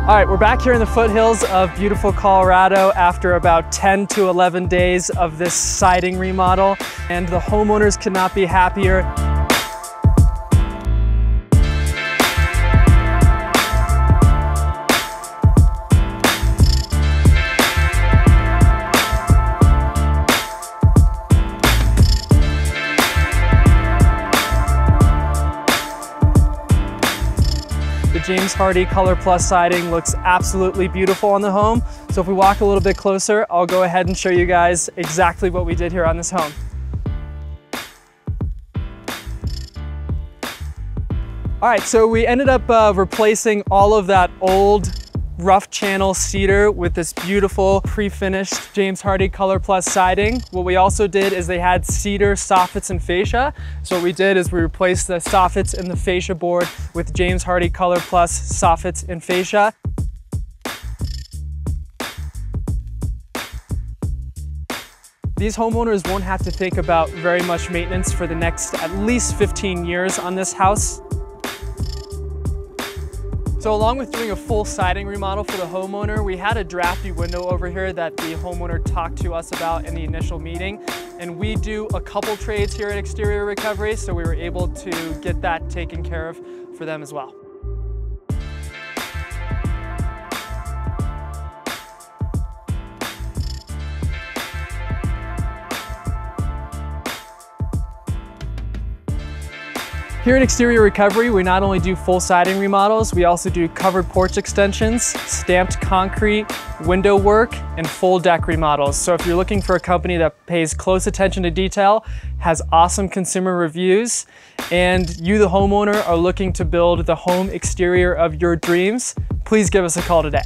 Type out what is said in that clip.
All right, we're back here in the foothills of beautiful Colorado after about 10 to 11 days of this siding remodel, and the homeowners could not be happier. The James Hardie Color Plus siding looks absolutely beautiful on the home. So if we walk a little bit closer, I'll go ahead and show you guys exactly what we did here on this home. All right, so we ended up replacing all of that old rough channel cedar with this beautiful pre-finished James Hardie Color Plus siding. What we also did is they had cedar soffits and fascia. So what we did is we replaced the soffits and the fascia board with James Hardie Color Plus soffits and fascia. These homeowners won't have to think about very much maintenance for the next at least 15 years on this house. So along with doing a full siding remodel for the homeowner, we had a drafty window over here that the homeowner talked to us about in the initial meeting. And we do a couple trades here at Exterior Recovery, so we were able to get that taken care of for them as well. Here at Exterior Recovery, we not only do full siding remodels, we also do covered porch extensions, stamped concrete, window work, and full deck remodels. So if you're looking for a company that pays close attention to detail, has awesome consumer reviews, and you, the homeowner, are looking to build the home exterior of your dreams, please give us a call today.